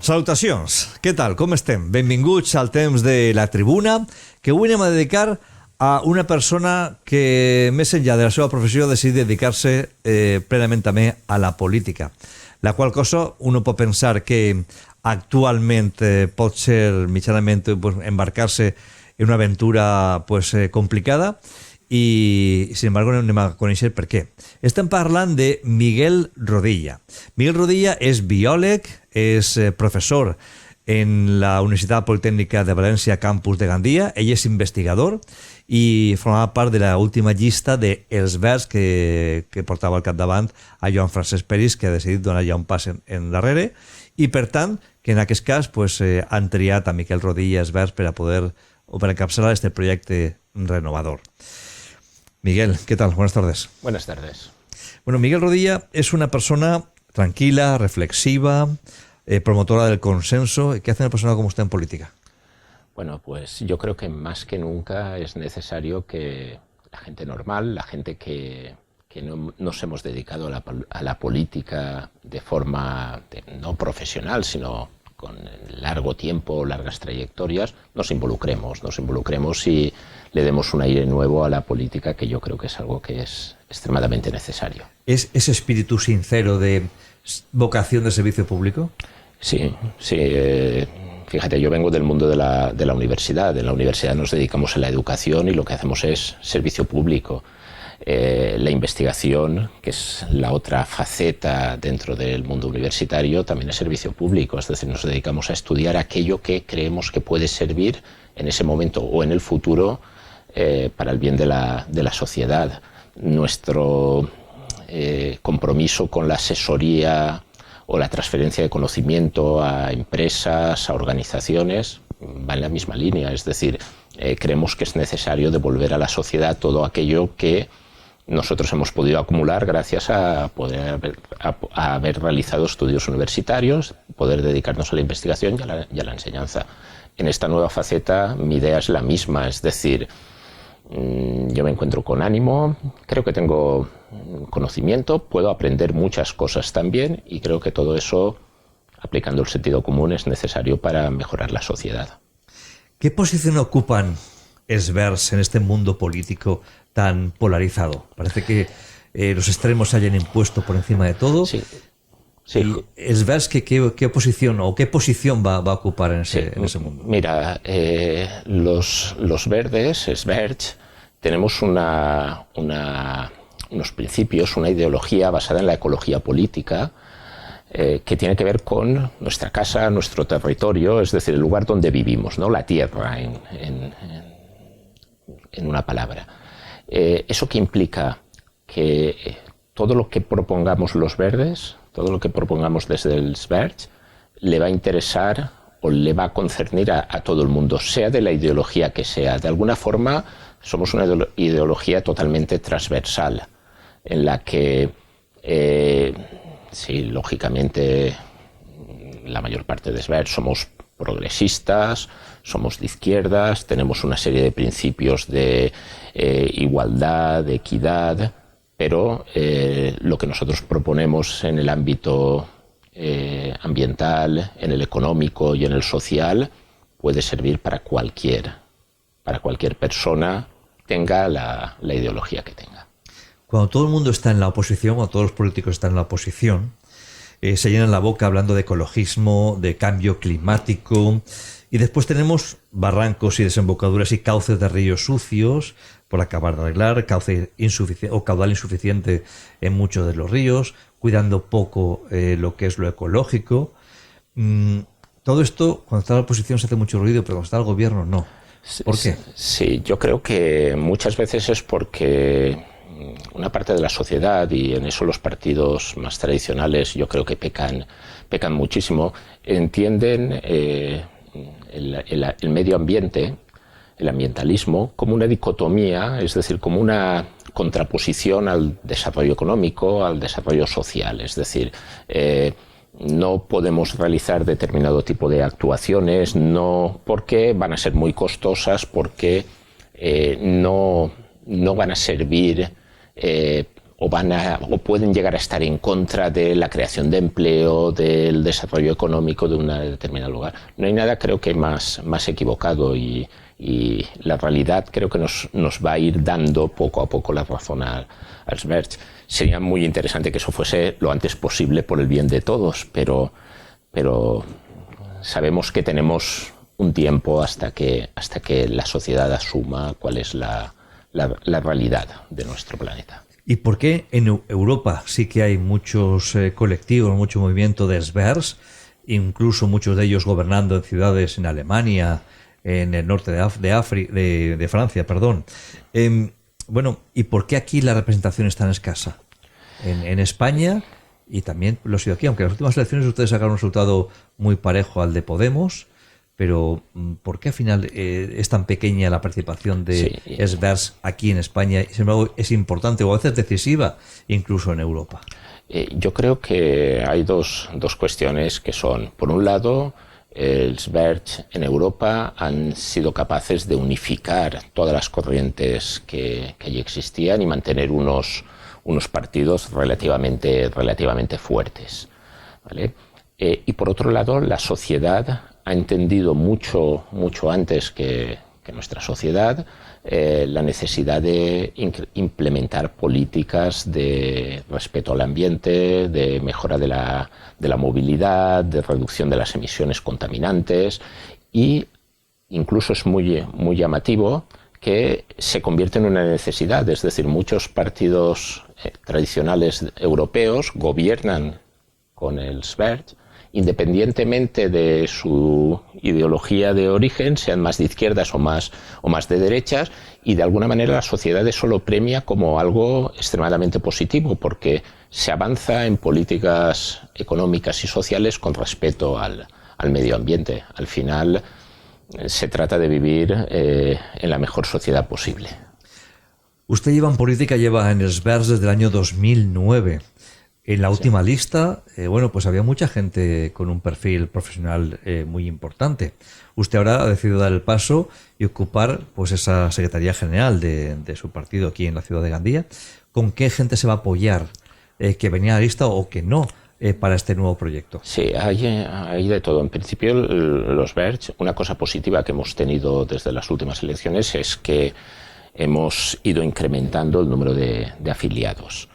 Salutacions, què tal, com estem? Benvinguts al temps de la tribuna, que avui anem a dedicar a una persona que, més enllà de la seva professió, ha decidit dedicar-se plenament també a la política. La qual cosa, uno pot pensar que actualment pot ser mitjanament embarcar-se en una aventura complicada, i sin embargo anem a conèixer per què. Estem parlant de Miguel Rodilla. Miguel Rodilla és biòleg, és professor en la Universitat Politècnica de València, campus de Gandia. Ell és investigador i formava part de l'última llista dels Verds que portava al capdavant a Joan Francesc Peris, que ha decidit donar ja un pas endarrere, i per tant que en aquest cas han triat a Miguel Rodilla els Verds per a poder o per encapçalar este projecte renovador. Miguel, ¿qué tal? Buenas tardes. Buenas tardes. Bueno, Miguel Rodilla es una persona tranquila, reflexiva, promotora del consenso. ¿Qué hace una persona como usted en política? Bueno, pues yo creo que más que nunca es necesario que la gente normal, la gente que no nos hemos dedicado a la política de forma no profesional, sino con largo tiempo, largas trayectorias, nos involucremos y le demos un aire nuevo a la política, que yo creo que es algo que es extremadamente necesario. ¿Es ese espíritu sincero de vocación de servicio público? Sí. Fíjate, yo vengo del mundo de la universidad. En la universidad nos dedicamos a la educación y lo que hacemos es servicio público. La investigación, que es la otra faceta dentro del mundo universitario, también es servicio público, es decir, nos dedicamos a estudiar aquello que creemos que puede servir en ese momento o en el futuro para el bien de la sociedad. Nuestro compromiso con la asesoría o la transferencia de conocimiento a empresas, a organizaciones, va en la misma línea, es decir, creemos que es necesario devolver a la sociedad todo aquello que nosotros hemos podido acumular gracias a haber realizado estudios universitarios, poder dedicarnos a la investigación y a la enseñanza. En esta nueva faceta mi idea es la misma, es decir, yo me encuentro con ánimo, creo que tengo conocimiento, puedo aprender muchas cosas también y creo que todo eso, aplicando el sentido común, es necesario para mejorar la sociedad. ¿Qué posición ocupan els Verds en este mundo político tan polarizado? Parece que los extremos se hayan impuesto por encima de todo. Sí. ¿Y els Verds qué oposición o qué posición va a ocupar en ese mundo? Mira, los verdes, els Verds, tenemos unos principios, una ideología basada en la ecología política, que tiene que ver con nuestra casa, nuestro territorio, es decir, el lugar donde vivimos, ¿no? La tierra, en una palabra. ¿Eso qué implica? Que todo lo que propongamos los verdes, todo lo que propongamos desde els Verds, le va a interesar o le va a concernir a todo el mundo, sea de la ideología que sea. De alguna forma somos una ideología totalmente transversal, en la que sí, lógicamente la mayor parte de los Verds somos progresistas, somos de izquierdas, tenemos una serie de principios de igualdad, de equidad, pero lo que nosotros proponemos en el ámbito ambiental, en el económico y en el social puede servir para cualquier persona, tenga la ideología que tenga. Cuando todo el mundo está en la oposición, o todos los políticos están en la oposición, se llenan la boca hablando de ecologismo, de cambio climático, y después tenemos barrancos y desembocaduras y cauces de ríos sucios por acabar de arreglar, caudal insuficiente en muchos de los ríos, cuidando poco lo que es lo ecológico. Todo esto, cuando está en la oposición se hace mucho ruido, pero cuando está el gobierno no. ¿Por qué? Sí, yo creo que muchas veces es porque una parte de la sociedad, y en eso los partidos más tradicionales yo creo que pecan muchísimo, entienden el medio ambiente, el ambientalismo, como una dicotomía, es decir, como una contraposición al desarrollo económico, al desarrollo social. Es decir, no podemos realizar determinado tipo de actuaciones, no porque van a ser muy costosas, porque no van a servir o pueden llegar a estar en contra de la creación de empleo, del desarrollo económico de un determinado lugar. No hay nada, creo que más equivocado, y la realidad creo que nos va a ir dando poco a poco la razón al Sverige. Sería muy interesante que eso fuese lo antes posible por el bien de todos, pero sabemos que tenemos un tiempo hasta que la sociedad asuma cuál es la realidad de nuestro planeta. ¿Y por qué en Europa sí que hay muchos colectivos, mucho movimiento de Sverige, incluso muchos de ellos gobernando en ciudades en Alemania, en el norte de Francia, perdón? Bueno, ¿y por qué aquí la representación es tan escasa? En España, y también lo ha sido aquí, aunque en las últimas elecciones ustedes sacaron un resultado muy parejo al de Podemos, pero ¿por qué al final es tan pequeña la participación de Sverige aquí en España? Y sin embargo es importante o a veces decisiva incluso en Europa. Yo creo que hay dos cuestiones que son, por un lado, el Sverige en Europa han sido capaces de unificar todas las corrientes que allí existían y mantener unos partidos relativamente fuertes, ¿vale? Y por otro lado, la sociedad ha entendido mucho antes que nuestra sociedad la necesidad de implementar políticas de respeto al ambiente, de mejora de la movilidad, de reducción de las emisiones contaminantes, y incluso es muy llamativo que se convierte en una necesidad. Es decir, muchos partidos tradicionales europeos gobiernan con el Sverige, independientemente de su ideología de origen, sean más de izquierdas o más de derechas, y de alguna manera la sociedad eso lo premia como algo extremadamente positivo, porque se avanza en políticas económicas y sociales con respeto al medio ambiente. Al final se trata de vivir en la mejor sociedad posible. Usted lleva en política, lleva en el Sverige desde el año 2009. En la última lista, bueno, pues había mucha gente con un perfil profesional muy importante. Usted ahora ha decidido dar el paso y ocupar pues esa Secretaría General de su partido aquí en la ciudad de Gandía. ¿Con qué gente se va a apoyar que venía a la lista o que no para este nuevo proyecto? Sí, hay de todo. En principio, los Sverige, una cosa positiva que hemos tenido desde las últimas elecciones es que hemos ido incrementando el número de afiliados.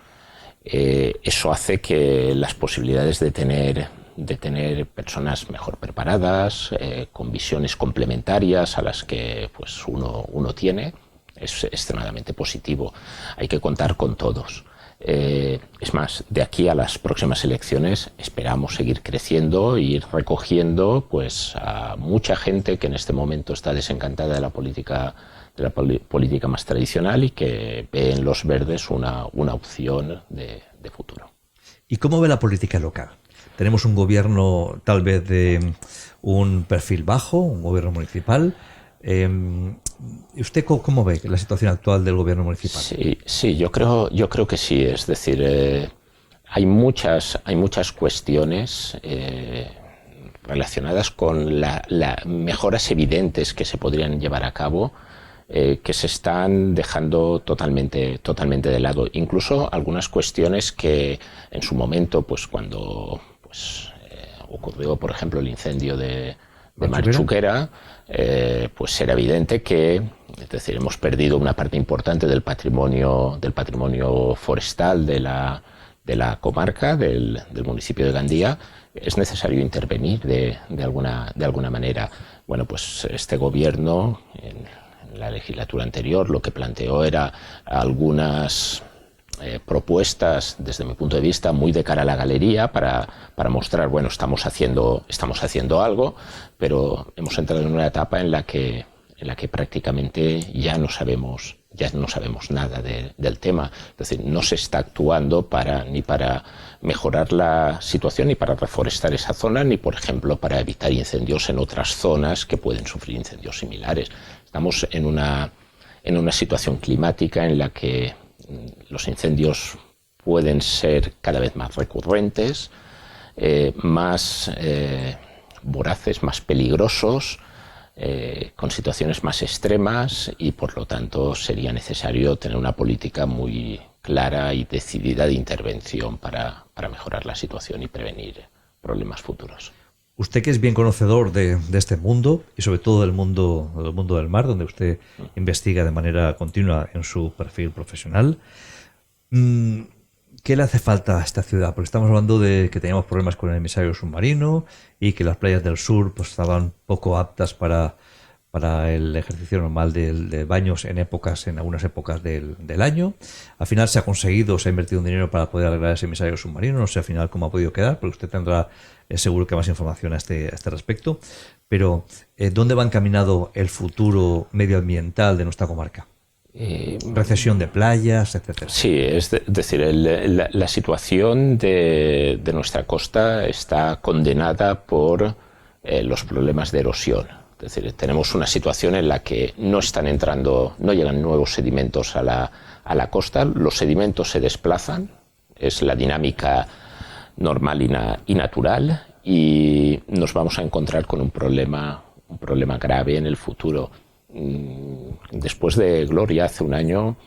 Eso hace que las posibilidades de tener personas mejor preparadas, con visiones complementarias a las que pues uno tiene, es extremadamente positivo. Hay que contar con todos. Es más, de aquí a las próximas elecciones esperamos seguir creciendo e ir recogiendo pues a mucha gente que en este momento está desencantada de la política más tradicional y que ve en los verdes una opción de futuro. ¿Y cómo ve la política local? Tenemos un gobierno tal vez de un perfil bajo, un gobierno municipal. ¿Usted cómo ve la situación actual del gobierno municipal? Sí, yo creo que sí. Es decir, hay muchas cuestiones relacionadas con las mejoras evidentes que se podrían llevar a cabo, que se están dejando totalmente de lado. Incluso algunas cuestiones que en su momento, pues cuando ocurrió, por ejemplo, el incendio de Marchuquera, pues era evidente que, es decir, hemos perdido una parte importante del patrimonio forestal de la comarca, del municipio de Gandía. Es necesario intervenir de alguna manera. Bueno, pues este gobierno en la legislatura anterior lo que planteó era algunas propuestas, desde mi punto de vista, muy de cara a la galería para mostrar, bueno, estamos haciendo algo, pero hemos entrado en una etapa en la que prácticamente ya no sabemos nada del tema. Es decir, no se está actuando ni para mejorar la situación, ni para reforestar esa zona, ni, por ejemplo, para evitar incendios en otras zonas que pueden sufrir incendios similares. Estamos en una situación climática en la que los incendios pueden ser cada vez más recurrentes, más voraces, más peligrosos, con situaciones más extremas, y por lo tanto sería necesario tener una política muy clara y decidida de intervención para mejorar la situación y prevenir problemas futuros. Usted, que es bien conocedor de este mundo y sobre todo del mundo del mar, donde usted investiga de manera continua en su perfil profesional, ¿qué le hace falta a esta ciudad? Porque estamos hablando de que teníamos problemas con el emisario submarino y que las playas del sur pues estaban poco aptas para el ejercicio normal de baños en algunas épocas del año. Al final se ha invertido un dinero para poder arreglar ese emisario submarino. No sé al final cómo ha podido quedar, pero usted tendrá seguro que más información a este respecto. Pero ¿dónde va encaminado el futuro medioambiental de nuestra comarca? Recesión de playas, etcétera. Sí, es decir, la situación de nuestra costa está condenada por los problemas de erosión. Es decir, tenemos una situación en la que no llegan nuevos sedimentos a la costa, los sedimentos se desplazan, es la dinámica normal y natural, y nos vamos a encontrar con un problema grave en el futuro. Después de Gloria, hace un año,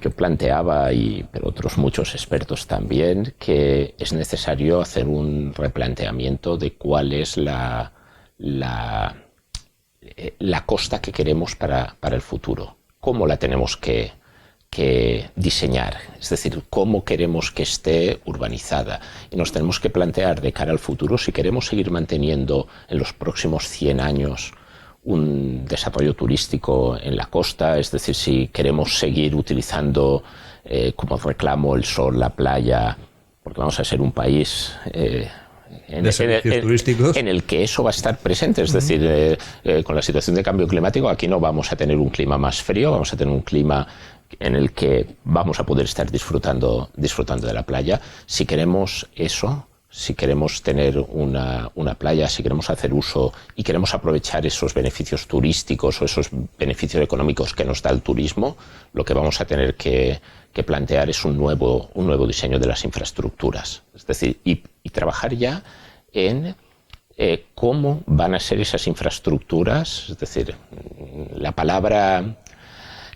yo planteaba, pero otros muchos expertos también, que es necesario hacer un replanteamiento de cuál es la costa que queremos para el futuro, cómo la tenemos que diseñar, es decir, cómo queremos que esté urbanizada. Y nos tenemos que plantear de cara al futuro si queremos seguir manteniendo en los próximos 100 años un desarrollo turístico en la costa, es decir, si queremos seguir utilizando como reclamo el sol, la playa, porque vamos a ser un país en el que eso va a estar presente, es decir, con la situación de cambio climático aquí no vamos a tener un clima más frío, vamos a tener un clima en el que vamos a poder estar disfrutando de la playa. Si queremos eso, si queremos tener una playa, si queremos hacer uso y queremos aprovechar esos beneficios turísticos o esos beneficios económicos que nos da el turismo, lo que vamos a tener que plantear es un nuevo diseño de las infraestructuras. Es decir, y trabajar ya en cómo van a ser esas infraestructuras. Es decir, la palabra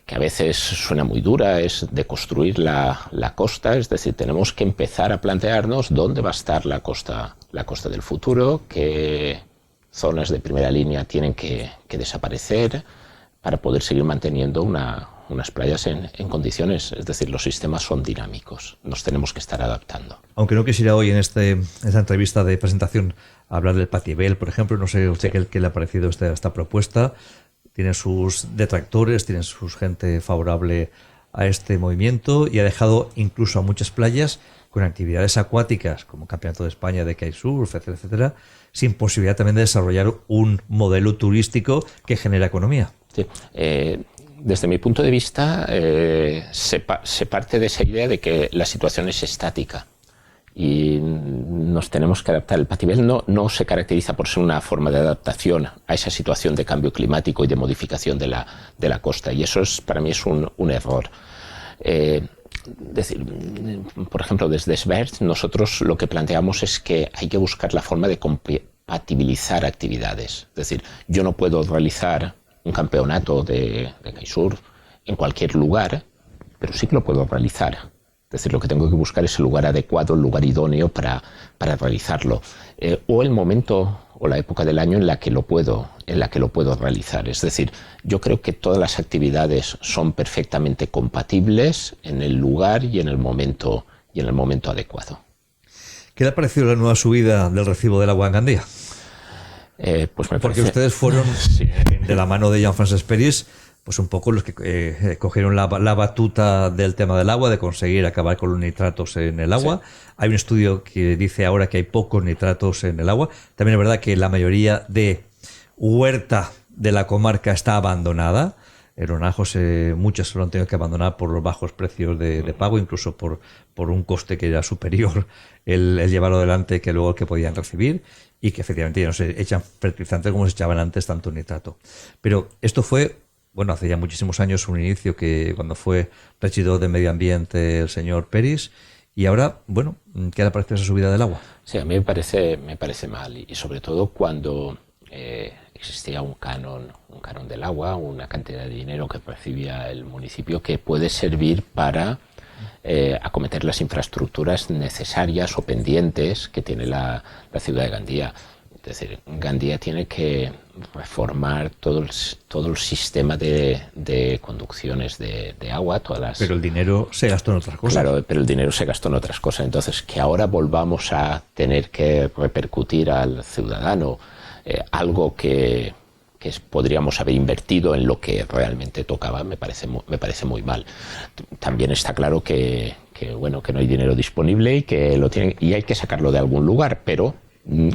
que a veces suena muy dura es de construir la costa, es decir, tenemos que empezar a plantearnos dónde va a estar la costa del futuro, qué zonas de primera línea tienen que desaparecer para poder seguir manteniendo unas playas en condiciones. Es decir, los sistemas son dinámicos, nos tenemos que estar adaptando. Aunque no quisiera hoy en esta entrevista de presentación hablar del Patibel, por ejemplo, no sé usted qué le ha parecido esta propuesta. Tiene sus detractores, tiene su gente favorable a este movimiento y ha dejado incluso a muchas playas con actividades acuáticas como Campeonato de España de kitesurf, etcétera, etcétera, sin posibilidad también de desarrollar un modelo turístico que genera economía. Sí. Desde mi punto de vista, se parte de esa idea de que la situación es estática y nos tenemos que adaptar. El Patibel no se caracteriza por ser una forma de adaptación a esa situación de cambio climático y de modificación de la costa, y eso para mí es un error. Decir, por ejemplo, desde SBERT nosotros lo que planteamos es que hay que buscar la forma de compatibilizar actividades. Es decir, yo no puedo realizar un campeonato de kitesurf en cualquier lugar, pero sí que lo puedo realizar. Es decir, lo que tengo que buscar es el lugar adecuado, el lugar idóneo para realizarlo. O el momento o la época del año en la que lo puedo realizar. Es decir, yo creo que todas las actividades son perfectamente compatibles en el lugar y en el momento adecuado. ¿Qué le ha parecido la nueva subida del recibo del agua en Gandía? Pues porque ustedes fueron sí, de la mano de Jean-François Peris, pues un poco los que cogieron la batuta del tema del agua, de conseguir acabar con los nitratos en el agua. Sí. Hay un estudio que dice ahora que hay pocos nitratos en el agua. También es verdad que la mayoría de huerta de la comarca está abandonada. En Lonajos muchas lo han tenido que abandonar por los bajos precios de pago, incluso por un coste que era superior el llevarlo adelante que luego el que podían recibir, y que efectivamente ya no se echan fertilizantes como se echaban antes tanto nitrato. Pero esto fue, bueno, hace ya muchísimos años, un inicio que cuando fue regidor de Medio Ambiente el señor Peris, y ahora, bueno, ¿qué le parece esa subida del agua? Sí, a mí me parece mal, y sobre todo cuando existía un canon del agua, una cantidad de dinero que recibía el municipio que puede servir para acometer las infraestructuras necesarias o pendientes que tiene la ciudad de Gandía. Es decir, Gandía tiene que reformar todo el sistema de conducciones de agua, todas las... Pero el dinero se gastó en otras cosas. Claro, pero el dinero se gastó en otras cosas. Entonces, que ahora volvamos a tener que repercutir al ciudadano algo que podríamos haber invertido en lo que realmente tocaba, me parece muy mal. También está claro que no hay dinero disponible y hay que sacarlo de algún lugar, pero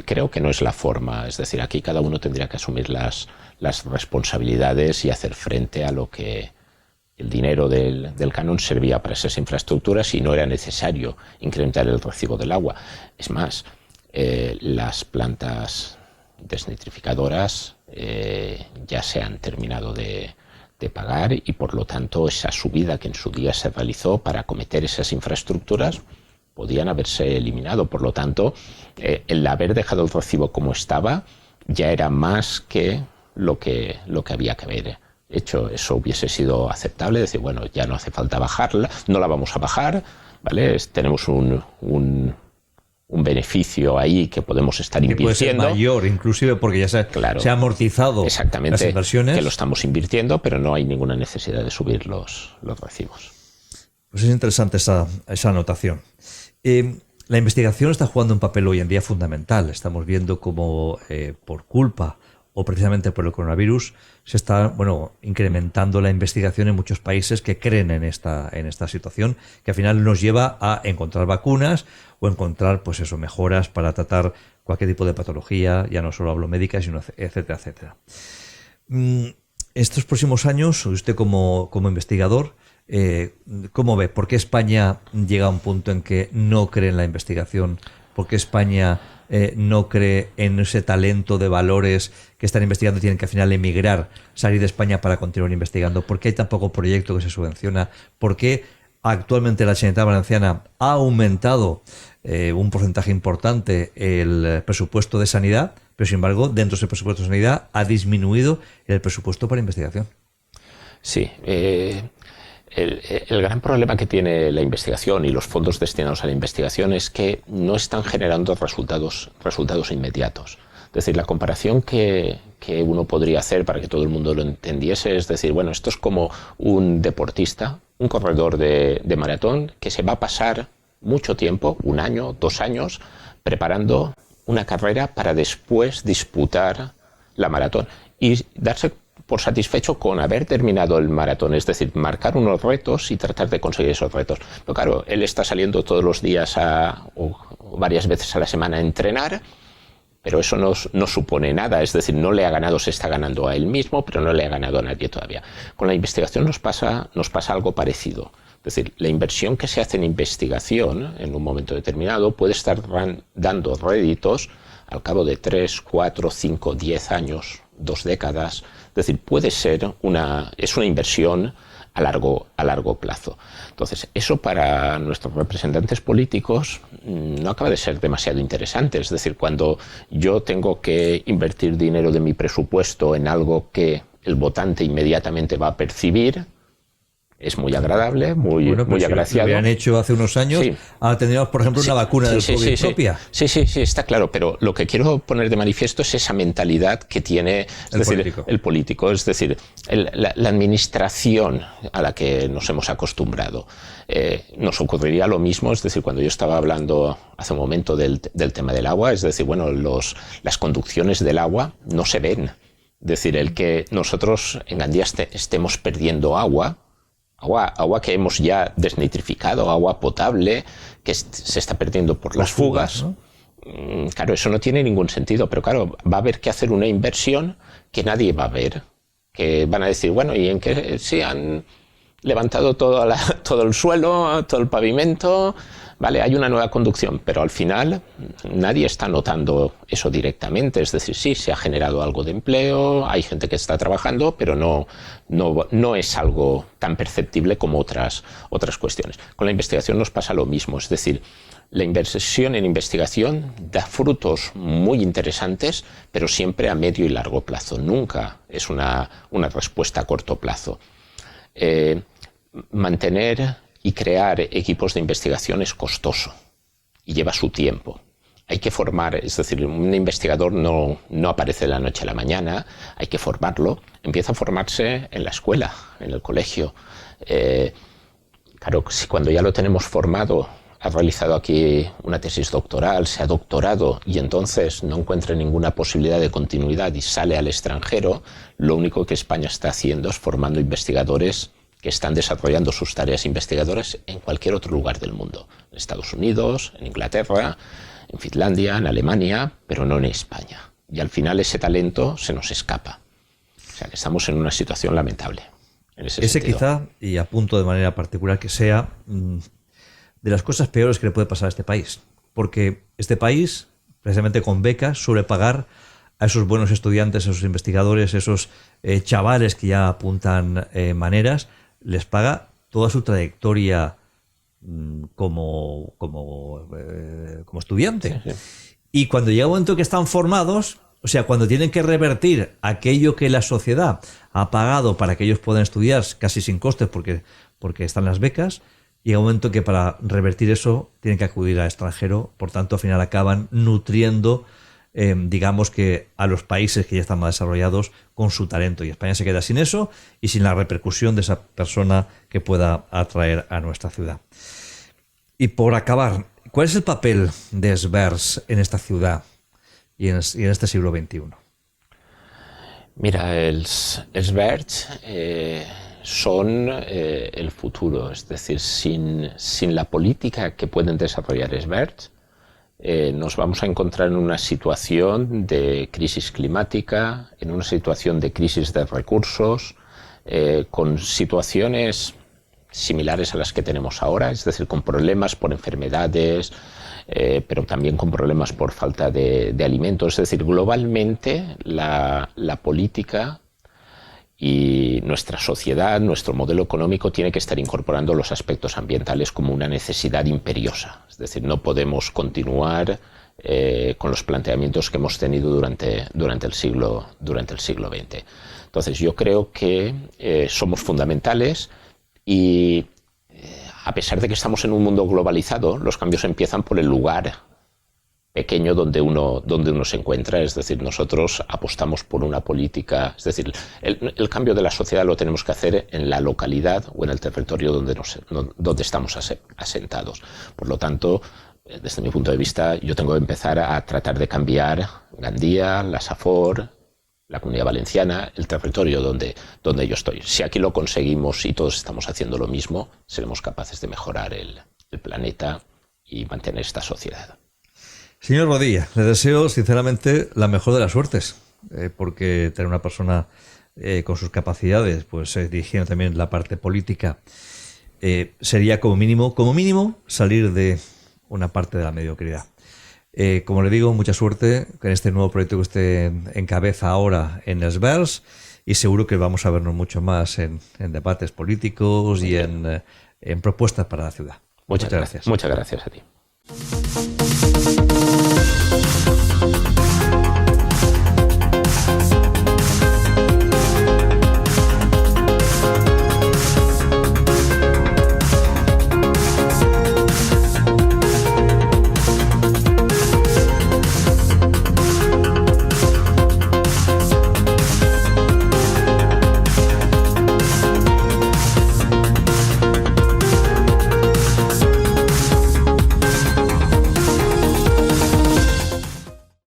creo que no es la forma. Es decir, aquí cada uno tendría que asumir las responsabilidades y hacer frente a lo que el dinero del canon servía para esas infraestructuras y no era necesario incrementar el recibo del agua. Es más, las plantas desnitrificadoras ya se han terminado de pagar y por lo tanto esa subida que en su día se realizó para acometer esas infraestructuras podían haberse eliminado. Por lo tanto, el haber dejado el recibo como estaba ya era más que lo que había que haber hecho. Eso hubiese sido aceptable, decir, bueno, ya no hace falta bajarla, no la vamos a bajar, ¿vale? Tenemos un beneficio ahí que podemos estar invirtiendo. Que puede ser mayor, inclusive, porque ya se ha amortizado exactamente, las inversiones. Que lo estamos invirtiendo, pero no hay ninguna necesidad de subir los recibos. Pues es interesante esa anotación. La investigación está jugando un papel hoy en día fundamental. Estamos viendo cómo por culpa o precisamente por el coronavirus se está incrementando la investigación en muchos países que creen en esta situación, que al final nos lleva a encontrar vacunas o encontrar mejoras para tratar cualquier tipo de patología, ya no solo hablo médica, sino etcétera, etcétera. Estos próximos años, usted como investigador, ¿cómo ve? ¿Por qué España llega a un punto en que no cree en la investigación? ¿Por qué España no cree en ese talento de valores que están investigando y tienen que al final emigrar, salir de España para continuar investigando? ¿Por qué hay tan poco proyecto que se subvenciona? ¿Por qué actualmente la Generalitat Valenciana ha aumentado un porcentaje importante el presupuesto de sanidad, pero sin embargo dentro de ese presupuesto de sanidad ha disminuido el presupuesto para investigación? Sí, el gran problema que tiene la investigación y los fondos destinados a la investigación es que no están generando resultados inmediatos. Es decir, la comparación que uno podría hacer para que todo el mundo lo entendiese es decir, bueno, esto es como un deportista, un corredor de maratón que se va a pasar mucho tiempo, 1 año, 2 años, preparando una carrera para después disputar la maratón y darse por satisfecho con haber terminado el maratón, es decir, marcar unos retos y tratar de conseguir esos retos. Pero claro, él está saliendo todos los días o varias veces a la semana a entrenar, pero eso no supone nada, es decir, no le ha ganado, se está ganando a él mismo, pero no le ha ganado a nadie todavía. Con la investigación nos pasa algo parecido. Es decir, la inversión que se hace en investigación en un momento determinado puede estar dando réditos al cabo de 3, 4, 5, 10 años, 2 décadas. Es decir, es una inversión a largo plazo. Entonces, eso para nuestros representantes políticos no acaba de ser demasiado interesante. Es decir, cuando yo tengo que invertir dinero de mi presupuesto en algo que el votante inmediatamente va a percibir, es muy agradable, muy agraciado. Si lo hubieran hecho hace unos años, sí. Ahora tendríamos, por ejemplo, una vacuna del COVID propia. Sí, está claro, pero lo que quiero poner de manifiesto es esa mentalidad que tiene el político, es decir, la administración a la que nos hemos acostumbrado. Nos ocurriría lo mismo, es decir, cuando yo estaba hablando hace un momento del tema del agua, es decir, las conducciones del agua no se ven. Es decir, el que nosotros en Gandía estemos perdiendo agua que hemos ya desnitrificado, agua potable, que se está perdiendo por las fugas, ¿no? Claro, eso no tiene ningún sentido, pero claro, va a haber que hacer una inversión que nadie va a ver, que van a decir, bueno, ¿y en qué? Sí, han levantado todo el suelo, todo el pavimento, vale, hay una nueva conducción, pero al final nadie está notando eso directamente, es decir, sí, se ha generado algo de empleo, hay gente que está trabajando, pero no es algo tan perceptible como otras cuestiones. Con la investigación nos pasa lo mismo, es decir, la inversión en investigación da frutos muy interesantes, pero siempre a medio y largo plazo, nunca es una respuesta a corto plazo. Mantener y crear equipos de investigación es costoso y lleva su tiempo. Hay que formar, es decir, un investigador no aparece de la noche a la mañana, hay que formarlo, empieza a formarse en la escuela, en el colegio. Claro, si cuando ya lo tenemos formado, ha realizado aquí una tesis doctoral, se ha doctorado y entonces no encuentra ninguna posibilidad de continuidad y sale al extranjero, lo único que España está haciendo es formando investigadores que están desarrollando sus tareas investigadoras en cualquier otro lugar del mundo, en Estados Unidos, en Inglaterra, en Finlandia, en Alemania, pero no en España. Y al final ese talento se nos escapa. O sea, que estamos en una situación lamentable. En ese sentido. Quizá, y apunto de manera particular, que sea de las cosas peores que le puede pasar a este país. Porque este país, precisamente con becas, suele pagar a esos buenos estudiantes, a esos investigadores, esos chavales que ya apuntan maneras, les paga toda su trayectoria como estudiante. Sí, sí. Y cuando llega un momento que están formados, o sea, cuando tienen que revertir aquello que la sociedad ha pagado para que ellos puedan estudiar casi sin costes porque están las becas, llega un momento que para revertir eso tienen que acudir al extranjero, por tanto al final acaban nutriendo digamos que a los países que ya están más desarrollados con su talento, y España se queda sin eso y sin la repercusión de esa persona que pueda atraer a nuestra ciudad. Y por acabar, ¿cuál es el papel de Esbers en esta ciudad y en este siglo XXI? Mira, els verds son el futuro, es decir, sin la política que pueden desarrollar els verds, nos vamos a encontrar en una situación de crisis climática, en una situación de crisis de recursos, con situaciones similares a las que tenemos ahora, es decir, con problemas por enfermedades, pero también con problemas por falta de alimentos. Es decir, globalmente la política y nuestra sociedad, nuestro modelo económico tiene que estar incorporando los aspectos ambientales como una necesidad imperiosa. Es decir, no podemos continuar con los planteamientos que hemos tenido durante el siglo XX. Entonces, yo creo que somos fundamentales y a pesar de que estamos en un mundo globalizado, los cambios empiezan por el lugar pequeño donde uno se encuentra. Es decir, nosotros apostamos por una política, es decir, el cambio de la sociedad lo tenemos que hacer en la localidad o en el territorio donde estamos asentados. Por lo tanto, desde mi punto de vista, yo tengo que empezar a tratar de cambiar Gandía, la Safor, la Comunidad Valenciana, el territorio donde yo estoy. Si aquí lo conseguimos y todos estamos haciendo lo mismo, seremos capaces de mejorar el planeta y mantener esta sociedad. Señor Rodilla, le deseo sinceramente la mejor de las suertes, porque tener una persona con sus capacidades, pues dirigiendo también la parte política, sería como mínimo salir de una parte de la mediocridad. Como le digo, mucha suerte con este nuevo proyecto que usted encabeza ahora en Esbers, y seguro que vamos a vernos mucho más en debates políticos y en propuestas para la ciudad. Muchas gracias. Muchas gracias a ti.